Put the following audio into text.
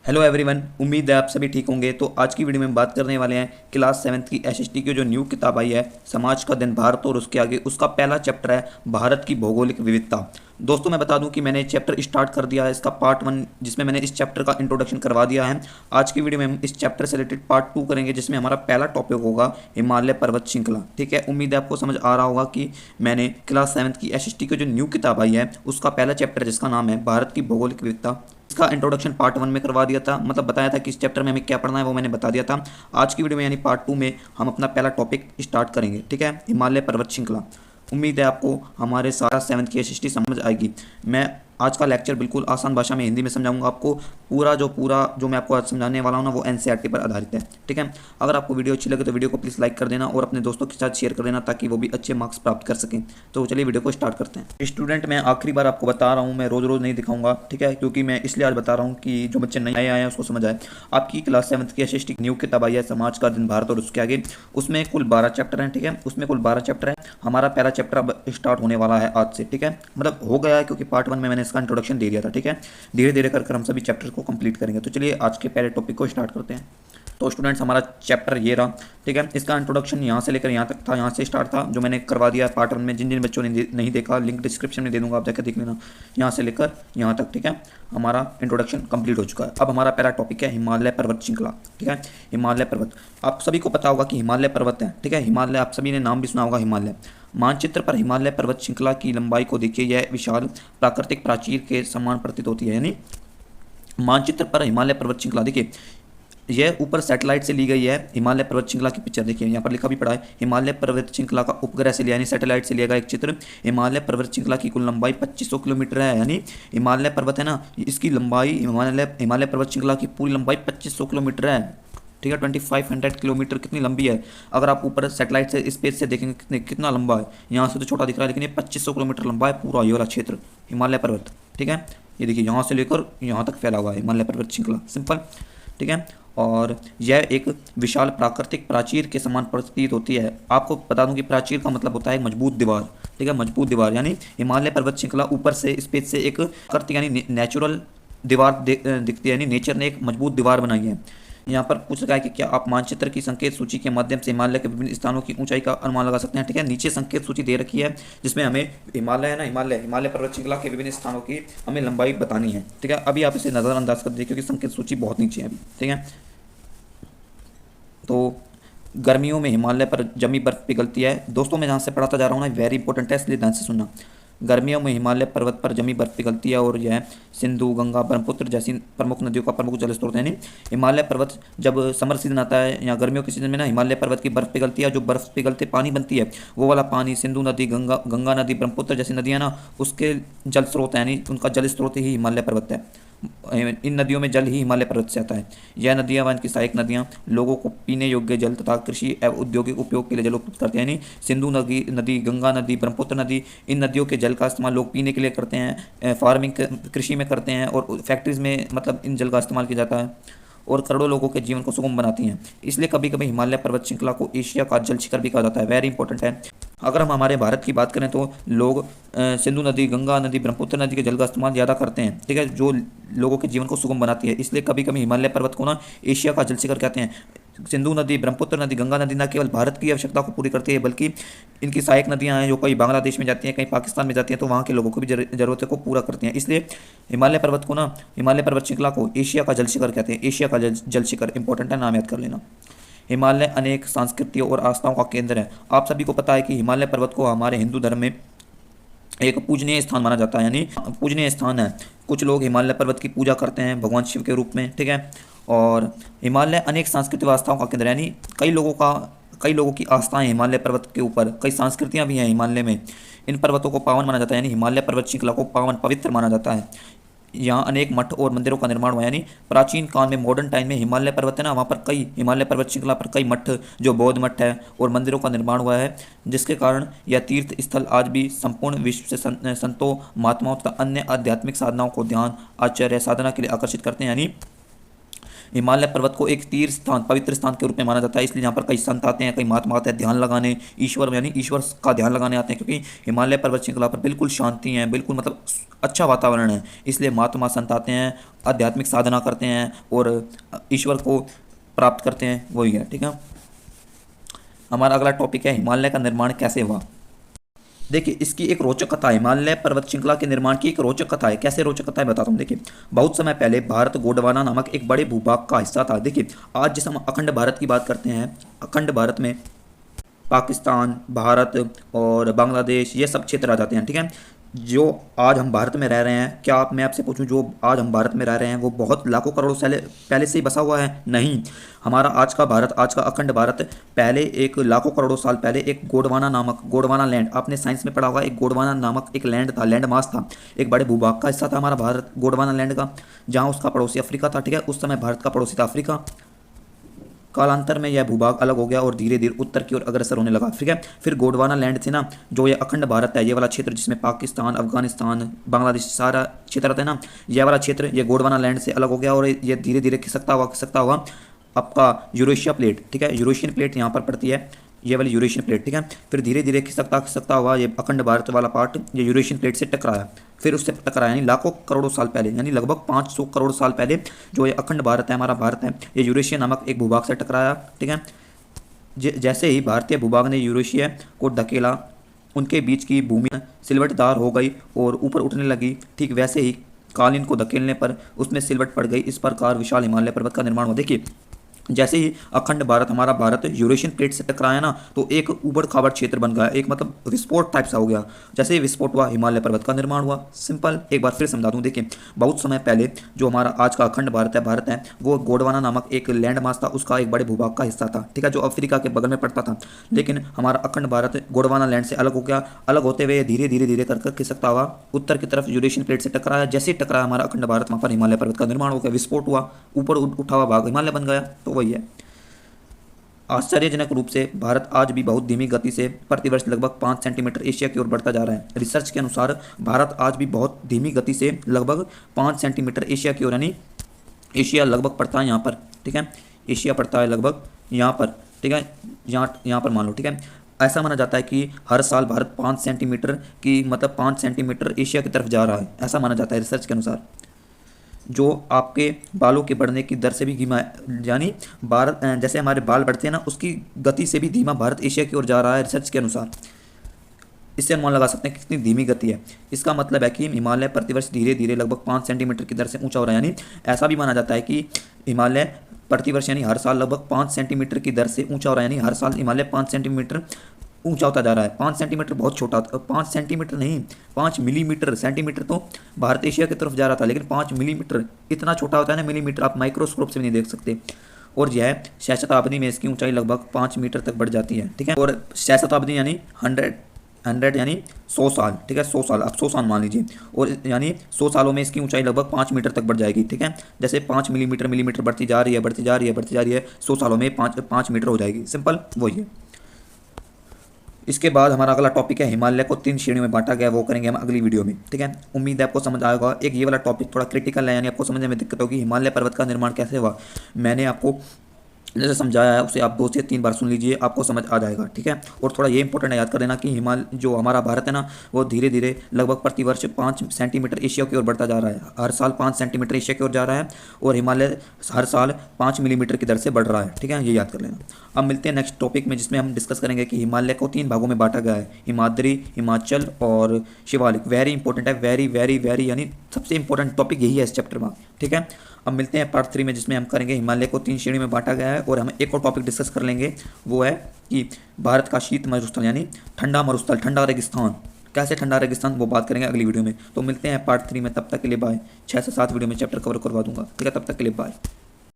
Hello everyone, उम्मीद है आप सभी ठीक होंगे। तो आज की वीडियो में बात करने वाले हैं क्लास 7th की एसएसटी की जो न्यू किताब आई है समाज का दिन भारत और उसके आगे, उसका पहला चैप्टर है भारत की भौगोलिक विविधता। दोस्तों मैं बता दूं कि मैंने चैप्टर स्टार्ट कर दिया है, इसका पार्ट 1 जिसमें मैंने इस चैप्टर का इंट्रोडक्शन करवा दिया है। आज की वीडियो में हम इस चैप्टर से रिलेटेड पार्ट 2 करेंगे, जिसमें हमारा पहला टॉपिक होगा हिमालय पर्वत श्रृंखला। ठीक है, उम्मीद है आपको समझ आ रहा होगा कि मैंने क्लास 7th की एसएसटी की जो न्यू किताब आई है उसका पहला चैप्टर जिसका नाम है भारत की भौगोलिक विविधता, इसका इंट्रोडक्शन पार्ट 1 में करवा दिया था। मतलब बताया था कि इस चैप्टर में हमें क्या पढ़ना है वो मैंने बता दिया था। आज की वीडियो में यानी पार्ट 2 में हम अपना पहला टॉपिक स्टार्ट करेंगे। ठीक है, हिमालय पर्वत श्रृंखला। उम्मीद है आपको हमारे सारा 7th की एसएसटी समझ आएगी। मैं आज का लेक्चर बिल्कुल आसान भाषा में हिंदी में समझाऊंगा आपको। पूरा जो मैं आपको आज समझाने वाला हूँ ना वो एनसीईआरटी पर आधारित है। ठीक है, अगर आपको वीडियो अच्छी लगे तो वीडियो को प्लीज़ लाइक कर देना और अपने दोस्तों के साथ शेयर कर देना ताकि वो भी अच्छे मार्क्स प्राप्त कर सकें। तो चलिए वीडियो को स्टार्ट करते हैं। स्टूडेंट, मैं आखिरी बार आपको बता रहा हूँ, मैं रोज़ रोज़ नहीं दिखाऊंगा। ठीक है, क्योंकि मैं इसलिए आज बता रहा हूँ कि जो बच्चे नए आए हैं उसको समझ आए। आपकी क्लास 7th की एसएसटी न्यू किताब आई है समाज का दिन भारत और उसके आगे, उसमें कुल 12 चैप्टर हैं। ठीक है, उसमें कुल 12 चैप्टर हैं। हमारा पहला चैप्टर अब स्टार्ट होने वाला है आज से। ठीक है, मतलब हो गया है क्योंकि पार्ट 1 में मैंने इसका इंट्रोडक्शन दे दिया था। ठीक है, धीरे धीरे कर हम सभी चैप्टर को कंप्लीट करेंगे। तो चलिए आज के पहले टॉपिक को स्टार्ट करते हैं। तो स्टूडेंट्स, हमारा चैप्टर ये रहा। ठीक है, इसका इंट्रोडक्शन यहाँ से लेकर यहाँ तक था, यहाँ से स्टार्ट था, जो मैंने करवा दिया पार्ट 1 में। जिन जिन बच्चों ने नहीं देखा लिंक डिस्क्रिप्शन में दे दूंगा, आप जाकर देख लेना, यहाँ से लेकर यहाँ तक। ठीक है, हमारा इंट्रोडक्शन कंप्लीट हो चुका है। अब हमारा पहला टॉपिक है हिमालय पर्वत श्रृंखला। ठीक है, हिमालय पर्वत, आप सभी को पता होगा कि हिमालय पर्वत है। ठीक है, हिमालय आप सभी ने नाम भी सुना होगा हिमालय। मानचित्र पर हिमालय पर्वत श्रृंखला की लंबाई को देखिए, यह विशाल प्राकृतिक प्राचीर के समान प्रतीत होती है। यानी मानचित्र पर हिमालय पर्वत श्रृंखला देखिए, यह ऊपर सैटेलाइट से ली गई है। हिमालय पर्वत श्रृंखला की पिक्चर देखिए, यहाँ पर लिखा भी पड़ा है हिमालय पर्वत श्रृंखला का उपग्रह से लिया, यानी सैटेलाइट से लिया गया एक चित्र। हिमालय पर्वत श्रृंखला की कुल लंबाई 2500 किलोमीटर है। यानी हिमालय पर्वत है ना, इसकी लंबाई हिमालय पर्वत श्रृंखला की पूरी लंबाई 2500 किलोमीटर है। ठीक है, 2500 किलोमीटर कितनी लंबी है। अगर आप ऊपर सैटेलाइट से स्पेस से देखेंगे कितना लंबा है, यहाँ से तो छोटा दिख रहा है लेकिन ये 2500 किलोमीटर लंबा है पूरा ये वाला क्षेत्र हिमालय पर्वत। ठीक है, ये देखिए यहाँ से लेकर यहाँ तक फैला हुआ है हिमालय पर्वत श्रृंखला, सिंपल। ठीक है, और यह एक विशाल प्राकृतिक प्राचीर के समान प्रतीत होती है। आपको बता दूं कि प्राचीर का मतलब होता है मजबूत दीवार। ठीक है, मजबूत दीवार, यानी हिमालय पर्वत श्रृंखला ऊपर से स्पेस से एक प्राकृतिक यानी नेचुरल दीवार दिखती है, यानी नेचर ने एक मजबूत दीवार बनाई है। यहाँ पर पूछ रहा है कि क्या आप मानचित्र की संकेत सूची के माध्यम से हिमालय के विभिन्न स्थानों की ऊंचाई का अनुमान लगा सकते हैं। ठीक है, नीचे संकेत सूची दे रखी है जिसमें हमें हिमालय है ना, हिमालय पर्वत श्रृंखला के विभिन्न स्थानों की हमें लंबाई बतानी है। ठीक है, अभी आप इसे नज़रअंदाज कर दीजिए क्योंकि संकेत सूची बहुत नीचे है अभी। ठीक है, तो गर्मियों में हिमालय पर जमी बर्फ पिघलती है। दोस्तों मैं जहाँ से पढ़ाता जा रहा हूँ ना, वेरी इंपॉर्टेंट है, इसलिए ध्यान से सुनना। गर्मियों में हिमालय पर्वत पर जमी बर्फ पिघलती है और यह सिंधु, गंगा, ब्रह्मपुत्र जैसी प्रमुख नदियों का प्रमुख जल स्रोत है। यानी हिमालय पर्वत जब समर सीजन आता है या गर्मियों के सीजन में ना, हिमालय पर्वत की बर्फ पिघलती है। जो बर्फ पिघलते पानी बनती है वो वाला पानी सिंधु नदी, गंगा नदी, ब्रह्मपुत्र जैसी नदियाँ ना, उसके जल स्रोत है, यानी उनका जल स्रोत ही हिमालय पर्वत है। इन नदियों में जल ही हिमालय पर्वत से आता है। यह नदियाँ व इनकी सहायक नदियाँ लोगों को पीने योग्य जल तथा कृषि एवं औद्योगिक उपयोग के लिए जल उपलब्ध करती हैं। यानी सिंधु नदी, गंगा नदी, ब्रह्मपुत्र नदी, इन नदियों के जल का इस्तेमाल लोग पीने के लिए करते हैं, फार्मिंग कृषि में करते हैं और फैक्ट्रीज में मतलब इन जल का इस्तेमाल किया जाता है और करोड़ों लोगों के जीवन को सुगम बनाती हैं। इसलिए कभी कभी हिमालय पर्वत श्रृंखला को एशिया का जल शिखर भी कहा जाता है। वेरी इंपॉर्टेंट है। अगर हम हमारे भारत की बात करें तो लोग सिंधु नदी, गंगा नदी, ब्रह्मपुत्र नदी के जल का इस्तेमाल ज़्यादा करते हैं। ठीक है, जो लोगों के जीवन को सुगम बनाती है। इसलिए कभी कभी हिमालय पर्वत को ना एशिया का जल शिखर कहते हैं। सिंधु नदी, ब्रह्मपुत्र नदी, गंगा नदी न केवल भारत की आवश्यकता को पूरी करती है बल्कि इनकी सहायक नदियां हैं जो कहीं बांग्लादेश में जाती हैं, कहीं पाकिस्तान में जाती हैं, तो वहाँ के लोगों को भी ज़रूरतों को पूरा करती हैं। इसलिए हिमालय पर्वत को ना, हिमालय पर्वत श्रृंखला को एशिया का जल शिखर कहते हैं। एशिया का जल शिखर इंपॉर्टेंट है, नाम याद कर लेना। हिमालय अनेक संस्कृतियों और आस्थाओं का केंद्र है। आप सभी को पता है कि हिमालय पर्वत को हमारे हिंदू धर्म में एक पूजनीय स्थान माना जाता है, यानी पूजनीय स्थान है। कुछ लोग हिमालय पर्वत की पूजा करते हैं भगवान शिव के रूप में। ठीक है, और हिमालय अनेक सांस्कृतिक आस्थाओं का केंद्र है, यानी कई लोगों की आस्थाएं हिमालय पर्वत के ऊपर, कई संस्कृतियां भी हैं हिमालय में। इन पर्वतों को पावन माना जाता है, यानी हिमालय पर्वत श्रृंखला को पावन पवित्र माना जाता है। यहाँ अनेक मठ और मंदिरों का निर्माण हुआ, यानी प्राचीन काल में, मॉडर्न टाइम में हिमालय पर्वत है ना, वहाँ पर कई हिमालय पर्वत श्रृंखला पर कई मठ, जो बौद्ध मठ है, और मंदिरों का निर्माण हुआ है, जिसके कारण यह तीर्थ स्थल आज भी संपूर्ण विश्व से संतों, महात्माओं तथा अन्य आध्यात्मिक साधनाओं को ध्यान, आश्चर्य, साधना के लिए आकर्षित करते हैं। यानी हिमालय पर्वत को एक तीर्थ स्थान, पवित्र स्थान के रूप में माना जाता है, इसलिए यहाँ पर कई संत आते हैं, कई महात्मा आते हैं ध्यान लगाने, ईश्वर यानी ईश्वर का ध्यान लगाने आते हैं, क्योंकि हिमालय पर्वत श्रृंखला पर बिल्कुल शांति है, बिल्कुल मतलब अच्छा वातावरण है, इसलिए महात्मा संत आते हैं, आध्यात्मिक साधना करते हैं और ईश्वर को प्राप्त करते हैं, वही है। ठीक है, हमारा अगला टॉपिक है हिमालय का निर्माण कैसे हुआ। देखिए इसकी एक रोचक कथा है, हिमालय पर्वत श्रृंखला के निर्माण की एक रोचक कथा है। कैसे रोचक कथा है बताता हूँ। देखिए बहुत समय पहले भारत गोंडवाना नामक एक बड़े भूभाग का हिस्सा था। देखिए आज जिस हम अखंड भारत की बात करते हैं, अखंड भारत में पाकिस्तान, भारत और बांग्लादेश ये सब क्षेत्र आ जाते हैं। ठीक है, जो आज हम भारत में रह रहे हैं, क्या मैं आपसे पूछूं जो आज हम भारत में रह रहे हैं वो बहुत लाखों करोड़ों साल पहले से ही बसा हुआ है? नहीं, हमारा आज का भारत, आज का अखंड भारत पहले एक लाखों करोड़ों साल पहले एक गोंडवाना लैंड, आपने साइंस में पढ़ा होगा, एक गोंडवाना नामक एक लैंड था, लैंड मास था, एक बड़े भूभाग का हिस्सा था हमारा भारत गोंडवाना लैंड का, जहाँ उसका पड़ोसी अफ्रीका था। ठीक है, उस समय भारत का पड़ोसी था अफ्रीका। कालांतर में यह भूभाग अलग हो गया और धीरे धीरे उत्तर की ओर अग्रसर होने लगा। ठीक है, फिर गोंडवाना लैंड से ना, जो ये अखंड भारत है, ये वाला क्षेत्र जिसमें पाकिस्तान, अफगानिस्तान, बांग्लादेश सारा क्षेत्र आता है ना, ये वाला क्षेत्र ये गोंडवाना लैंड से अलग हो गया और ये धीरे धीरे खिसकता हुआ आपका यूरेशिया प्लेट। ठीक है, यूरेशियन प्लेट यहाँ पर पड़ती है, ये वाली यूरेशियन प्लेट। ठीक है, फिर धीरे धीरे खिसकता हुआ ये अखंड भारत वाला पार्ट ये यूरेशियन प्लेट से टकराया, फिर उससे टकराया यानी लाखों करोड़ों साल पहले, यानी लगभग 500 करोड़ साल पहले जो ये अखंड भारत है, हमारा भारत है, ये यूरेशिया नामक एक भूभाग से टकराया। ठीक है, जैसे ही भारतीय भूभाग ने यूरेशिया को धकेला, उनके बीच की भूमि सिलवटदार हो गई और ऊपर उठने लगी। ठीक वैसे ही कालीन को धकेलने पर उसमें सिलवट पड़ गई। इस प्रकार विशाल हिमालय पर्वत का निर्माण हुआ। देखिए जैसे ही अखंड भारत, हमारा भारत यूरेशियन प्लेट से टकराया ना, तो एक उबड़ खाबड़ क्षेत्र बन गया, एक मतलब विस्फोट टाइप सा हो गया। जैसे ही विस्फोट हुआ हिमालय पर्वत का निर्माण हुआ। सिंपल, एक बार फिर समझा दूं। देखिए बहुत समय पहले जो हमारा आज का अखंड भारत है वो गोंडवाना नामक एक लैंड मास था, उसका एक बड़े भूभाग का हिस्सा था। ठीक है, जो अफ्रीका के बगल में पड़ता था, लेकिन हमारा अखंड भारत गोंडवाना लैंड से अलग हो गया। अलग होते हुए धीरे धीरे धीरे कर खिसकता हुआ उत्तर की तरफ यूरेशियन प्लेट से टकराया। जैसे ही टकराया हमारा अखंड भारत, वहाँ पर हिमालय पर्वत का निर्माण हो गया, विस्फोट हुआ, ऊपर उठा हुआ भाग हिमालय बन गया। तो वही है। आश्चर्यजनक रूप से भारत आज भी बहुत धीमी गति से प्रतिवर्ष लगभग 5 सेंटीमीटर एशिया की ओर बढ़ता जा रहा है। रिसर्च के अनुसार भारत आज भी बहुत धीमी गति से लगभग 5 सेंटीमीटर एशिया की ओर, यानी एशिया लगभग पड़ता है यहाँ पर। ठीक है, एशिया पड़ता है लगभग यहाँ पर। ठीक है, यहाँ पर मान लो। ठीक है, ऐसा माना जाता है कि हर साल भारत 5 सेंटीमीटर की मतलब 5 सेंटीमीटर एशिया की तरफ जा रहा है, ऐसा माना जाता है रिसर्च के अनुसार। जो आपके बालों के बढ़ने की दर से भी धीमा, यानी भारत जैसे हमारे बाल बढ़ते हैं ना, उसकी गति से भी धीमा भारत एशिया की ओर जा रहा है रिसर्च के अनुसार। इससे अनुमान लगा सकते हैं कितनी धीमी गति है। इसका मतलब है कि हिमालय प्रतिवर्ष धीरे धीरे लगभग 5 सेंटीमीटर की दर से ऊंचा हो रहा है। यानी ऐसा भी माना जाता है कि हिमालय प्रतिवर्ष यानी हर साल लगभग 5 सेंटीमीटर की दर से ऊंचा हो रहा है, यानी हर साल हिमालय 5 सेंटीमीटर ऊंचा होता जा रहा है। 5 सेंटीमीटर बहुत छोटा, 5 सेंटीमीटर नहीं, 5 मिलीमीटर। सेंटीमीटर तो भारत एशिया की तरफ जा रहा था, लेकिन 5 मिलीमीटर इतना छोटा होता है ना, मिलीमीटर आप माइक्रोस्कोप से भी नहीं देख सकते। और यह 6 शताब्दी में इसकी ऊंचाई लगभग 5 मीटर तक बढ़ जाती है। ठीक है, और 6 शताब्दी यानी 100 यानी 100 साल। ठीक है, 100 साल, आप 100 साल मान लीजिए, और यानी 100 सालों में इसकी ऊंचाई लगभग 5 मीटर तक बढ़ जाएगी। ठीक है, जैसे 5 मिलीमीटर बढ़ती जा रही है, 100 सालों में 5 मीटर हो जाएगी। सिंपल वही है। इसके बाद हमारा अगला टॉपिक है हिमालय को 3 श्रेणियों में बांटा गया, वो करेंगे हम अगली वीडियो में। ठीक है, उम्मीद है आपको समझ आएगा। एक ये वाला टॉपिक थोड़ा क्रिटिकल है, यानी आपको समझने में दिक्कत होगी हिमालय पर्वत का निर्माण कैसे हुआ। मैंने आपको जैसे समझाया है उसे आप 2 से 3 बार सुन लीजिए, आपको समझ आ जाएगा। ठीक है, और थोड़ा ये इंपॉर्टेंट है याद कर देना कि हिमालय जो हमारा भारत है ना, वो धीरे धीरे लगभग प्रतिवर्ष 5 सेंटीमीटर एशिया की ओर बढ़ता जा रहा है। हर साल 5 सेंटीमीटर एशिया की ओर जा रहा है, और हिमालय हर साल 5 मिलीमीटर की दर से बढ़ रहा है। ठीक है, ये याद कर लेना। अब मिलते हैं नेक्स्ट टॉपिक में, जिसमें हम डिस्कस करेंगे कि हिमालय को 3 भागों में बांटा गया है, हिमाद्री, हिमाचल और शिवालिक। वेरी इंपॉर्टेंट है, वेरी यानी सबसे इंपॉर्टेंट टॉपिक यही है इस चैप्टर में। ठीक है, अब मिलते हैं पार्ट 3 में, जिसमें हम करेंगे हिमालय को 3 श्रेणी में बांटा गया है, और हम एक और टॉपिक डिस्कस कर लेंगे, वो है कि भारत का शीत मरुस्थल यानी ठंडा मरुस्थल, ठंडा रेगिस्तान, कैसे ठंडा रेगिस्तान, वो बात करेंगे अगली वीडियो में। तो मिलते हैं पार्ट 3 में, तब तक के लिए बाय। 6 से 7 वीडियो में चैप्टर कवर करवा दूंगा। ठीक है, तब तक के लिए बाय।